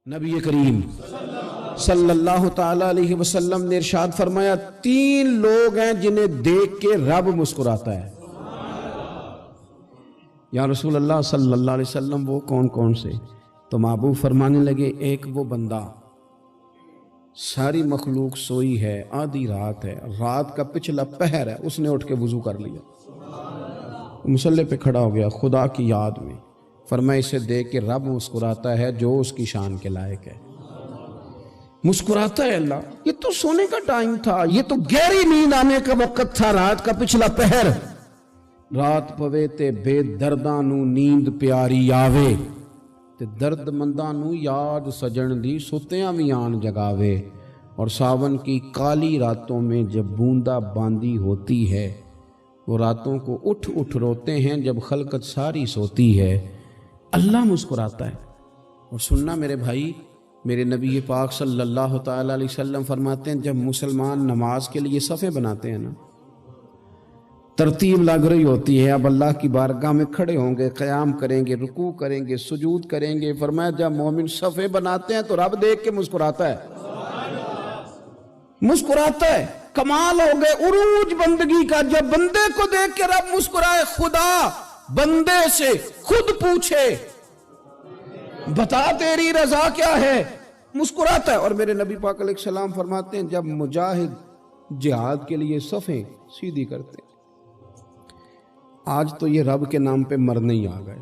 نبی کریم صلی اللہ تعالی علیہ وسلم نے ارشاد فرمایا 3 لوگ ہیں جنہیں دیکھ کے رب مسکراتا ہے۔ یا رسول اللہ صلی اللہ علیہ وسلم وہ کون کون سے؟ تو محبوب فرمانے لگے ایک وہ بندہ ساری مخلوق سوئی ہے، آدھی رات ہے، رات کا پچھلا پہر ہے، اس نے اٹھ کے وضو کر لیا، مصلی پہ کھڑا ہو گیا خدا کی یاد میں، فرمایا اسے دیکھ کے رب مسکراتا ہے جو اس کی شان کے لائق ہے۔ مسکراتا ہے اللہ۔ یہ تو سونے کا ٹائم تھا، یہ تو گہری نیند آنے کا وقت تھا، رات کا پچھلا پہر۔ رات پوے تے بے درداں نو نیند پیاری آوے تے درد منداں نو یاد سجن دی ستیاں وی آن جگاوے، اور ساون کی کالی راتوں میں جب بوندا باندی ہوتی ہے، وہ راتوں کو اٹھ اٹھ روتے ہیں جب خلقت ساری سوتی ہے، اللہ مسکراتا ہے۔ اور سننا میرے بھائی، میرے نبی پاک صلی اللہ تعالی علیہ وسلم فرماتے ہیں جب مسلمان نماز کے لیے صفیں بناتے ہیں نا، ترتیب لگ رہی ہوتی ہے، اب اللہ کی بارگاہ میں کھڑے ہوں گے، قیام کریں گے، رکوع کریں گے، سجود کریں گے، فرمایا جب مومن صفیں بناتے ہیں تو رب دیکھ کے مسکراتا ہے، مسکراتا ہے۔ کمال ہو گئے عروج بندگی کا، جب بندے کو دیکھ کے رب مسکرائے، خدا بندے سے خود پوچھے بتا تیری رضا کیا ہے، مسکراتا ہے۔ اور میرے نبی پاک علیہ السلام فرماتے ہیں جب مجاہد جہاد کے لیے صفیں سیدھی کرتے ہیں، آج تو یہ رب کے نام پہ مرنے ہی آ گئے،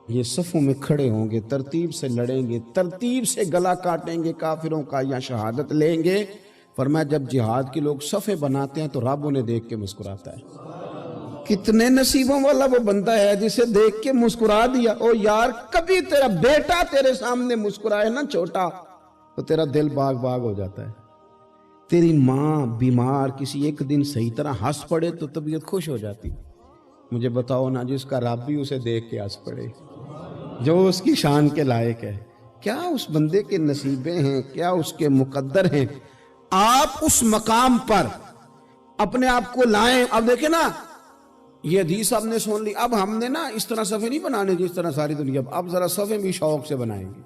یہ صفوں میں کھڑے ہوں گے، ترتیب سے لڑیں گے، ترتیب سے گلا کاٹیں گے کافروں کا یا شہادت لیں گے۔ فرمایا جب جہاد کے لوگ صفیں بناتے ہیں تو رب انہیں دیکھ کے مسکراتا ہے۔ کتنے نصیبوں والا وہ بندہ ہے جسے دیکھ کے مسکرا دیا۔ او یار، کبھی تیرا بیٹا تیرے سامنے مسکرائے نا چھوٹا تو تیرا دل باغ باغ ہو جاتا ہے۔ تیری ماں بیمار کسی ایک دن صحیح طرح ہنس پڑے تو طبیعت خوش ہو جاتی۔ مجھے بتاؤ نا جس کا رب بھی اسے دیکھ کے ہنس پڑے، جو اس کی شان کے لائق ہے، کیا اس بندے کے نصیبیں ہیں، کیا اس کے مقدر ہیں۔ آپ اس مقام پر اپنے آپ کو لائیں۔ اب دیکھیں نا، یہ حدیث ہم نے سن لی، اب ہم نے نا اس طرح صفحے نہیں بنانے جس طرح ساری دنیا، اب ذرا صفحے بھی شوق سے بنائیں گے،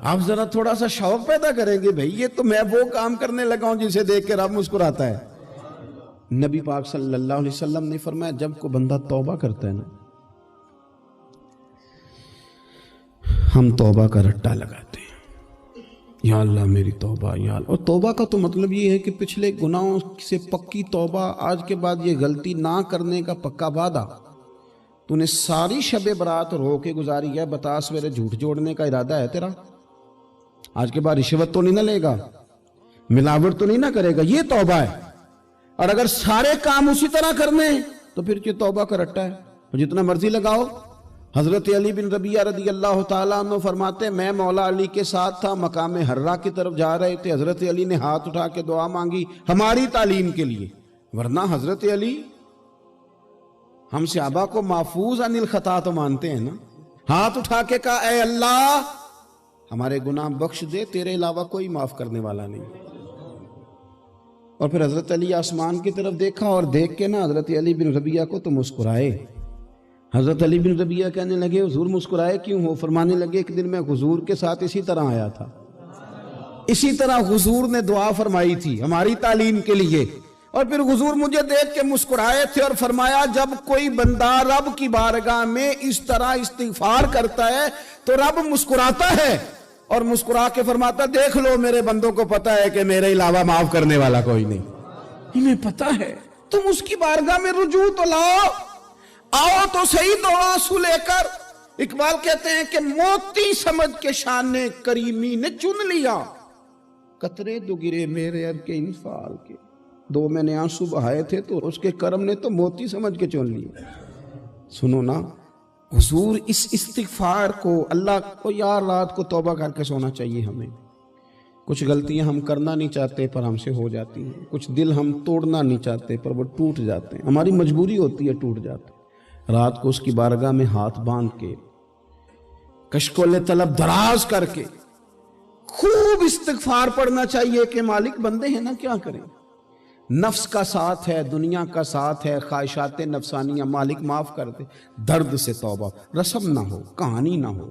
اب ذرا تھوڑا سا شوق پیدا کریں گے، بھئی یہ تو میں وہ کام کرنے لگا ہوں جسے دیکھ کے رب مسکراتا ہے۔ نبی پاک صلی اللہ علیہ وسلم نے فرمایا جب کوئی بندہ توبہ کرتا ہے نا، ہم توبہ کا رٹا لگاتے ہیں، یا اللہ میری توبہ، یا اللہ۔ اور توبہ کا تو مطلب یہ ہے کہ پچھلے گناہوں سے پکی توبہ، آج کے بعد یہ غلطی نہ کرنے کا پکا وعدہ۔ تو نے ساری شب برات رو کے گزاری ہے، بتا سویرے جھوٹ جوڑنے کا ارادہ ہے تیرا؟ آج کے بعد رشوت تو نہیں نہ لے گا، ملاوٹ تو نہیں نہ کرے گا، یہ توبہ ہے۔ اور اگر سارے کام اسی طرح کرنے تو پھر یہ توبہ کا رٹا ہے، جتنا مرضی لگاؤ۔ حضرت علی بن ربیعہ رضی اللہ تعالیٰ عنہ فرماتے ہیں میں مولا علی کے ساتھ تھا، مقام حرہ کی طرف جا رہے تھے، حضرت علی نے ہاتھ اٹھا کے دعا مانگی ہماری تعلیم کے لیے، ورنہ حضرت علی ہم صحابہ کو محفوظ عن الخطا تو مانتے ہیں نا۔ ہاتھ اٹھا کے کہا اے اللہ ہمارے گناہ بخش دے، تیرے علاوہ کوئی معاف کرنے والا نہیں۔ اور پھر حضرت علی آسمان کی طرف دیکھا اور دیکھ کے نا حضرت علی بن ربیعہ کو تو مسکرائے۔ حضرت علی بن ربیعہ کہنے لگے حضور مسکرائے کیوں ہو؟ فرمانے لگے ایک دن میں حضور کے ساتھ اسی طرح آیا تھا، اسی طرح حضور نے دعا فرمائی تھی ہماری تعلیم کے لیے، اور پھر حضور مجھے دیکھ کے مسکرائے تھے اور فرمایا جب کوئی بندہ رب کی بارگاہ میں اس طرح استغفار کرتا ہے تو رب مسکراتا ہے، اور مسکرا کے فرماتا دیکھ لو میرے بندوں کو پتا ہے کہ میرے علاوہ معاف کرنے والا کوئی نہیں، انہیں پتا ہے، تم اس کی بارگاہ میں رجوع تو لاؤ، آؤ تو صحیح دو آنسو لے کر۔ اقبال کہتے ہیں کہ موتی سمجھ کے شان کریمی نے چن لیا، قطرے دو گرے میرے اب کے انفال کے، دو میں نے آنسو بہائے تھے تو اس کے کرم نے تو موتی سمجھ کے چن لیا۔ سنو نا حضور اس استغفار کو، اللہ کو یار رات کو توبہ کر کے سونا چاہیے ہمیں۔ کچھ غلطیاں ہم کرنا نہیں چاہتے پر ہم سے ہو جاتی ہیں، کچھ دل ہم توڑنا نہیں چاہتے پر وہ ٹوٹ جاتے ہیں، ہماری مجبوری ہوتی ہے ٹوٹ جاتے ہیں۔ رات کو اس کی بارگاہ میں ہاتھ باندھ کے کشکول طلب دراز کر کے خوب استغفار پڑھنا چاہیے کہ مالک بندے ہیں نا کیا کریں، نفس کا ساتھ ہے، دنیا کا ساتھ ہے، خواہشات نفسانیہ، مالک معاف کر دے، درد سے توبہ، رسم نہ ہو، کہانی نہ ہو،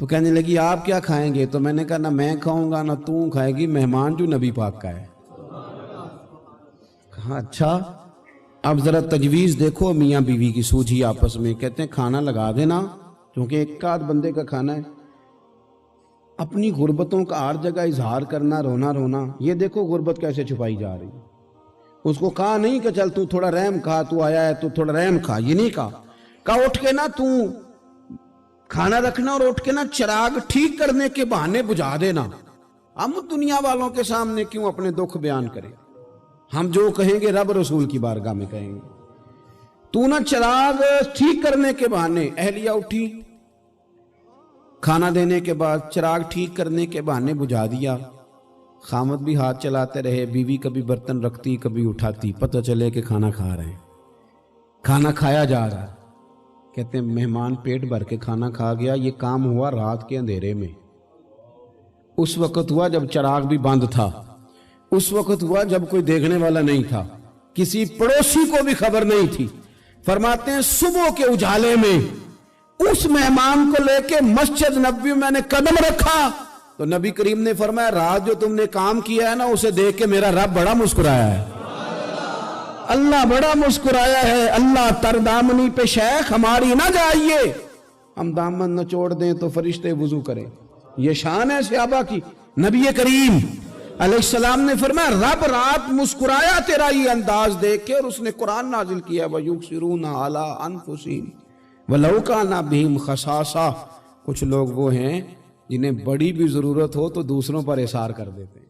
تو کہنے لگی آپ کیا کھائیں گے؟ تو میں نے کہا نہ میں کھاؤں گا نہ تو کھائے گی، مہمان جو نبی پاک کا ہے۔ کہا اچھا، اب ذرا تجویز دیکھو میاں بیوی کی سوجھی آپس میں۔ کہتے ہیں کھانا لگا دینا، کیونکہ ایک آدھ بندے کا کھانا ہے۔ اپنی غربتوں کا ہر جگہ اظہار کرنا، رونا رونا، یہ دیکھو غربت کیسے چھپائی جا رہی ہے۔ اس کو کہا نہیں کہ چل تو تھوڑا رحم کھا، تو آیا ہے تو تھوڑا رحم کھا، یہ نہیں کہا اٹھ کے نا تو کھانا رکھنا اور اٹھ کے نا چراغ ٹھیک کرنے کے بہانے بجھا دینا۔ ہم دنیا والوں کے سامنے کیوں اپنے دکھ بیان کریں؟ ہم جو کہیں گے رب رسول کی بارگاہ میں کہیں گے۔ تو نا چراغ ٹھیک کرنے کے بہانے، اہلیہ اٹھی، کھانا دینے کے بعد چراغ ٹھیک کرنے کے بہانے بجھا دیا۔ خامد بھی ہاتھ چلاتے رہے، بیوی کبھی برتن رکھتی کبھی اٹھاتی، پتہ چلے کہ کھانا کھا رہے ہیں، کھانا کھایا جا رہا ہے۔ کہتے ہیں مہمان پیٹ بھر کے کھانا کھا گیا۔ یہ کام ہوا رات کے اندھیرے میں، اس وقت ہوا جب چراغ بھی بند تھا، اس وقت ہوا جب کوئی دیکھنے والا نہیں تھا، کسی پڑوسی کو بھی خبر نہیں تھی۔ فرماتے ہیں صبح کے اجالے میں اس مہمان کو لے کے مسجد نبوی میں نے قدم رکھا تو نبی کریم نے فرمایا رات جو تم نے کام کیا ہے نا، اسے دیکھ کے میرا رب بڑا مسکرایا ہے، اللہ بڑا مسکرایا ہے۔ اللہ تر دامنی پہ شیخ ہماری نہ جائیے، ہم دامن نہ چھوڑ دیں تو فرشتے وضو کریں۔ یہ شان ہے صحابہ کی۔ نبی کریم علیہ السلام نے فرمایا رب رات مسکرایا تیرا یہ انداز دیکھ کے، اور اس نے قرآن نازل کیا وَيُؤْثِرُونَ عَلَىٰ أَنفُسِهِمْ وَلَوْ كَانَ بِهِمْ خَصَاصَةٌ۔ کچھ لوگ وہ ہیں جنہیں بڑی بھی ضرورت ہو تو دوسروں پر اثار کر دیتے ہیں۔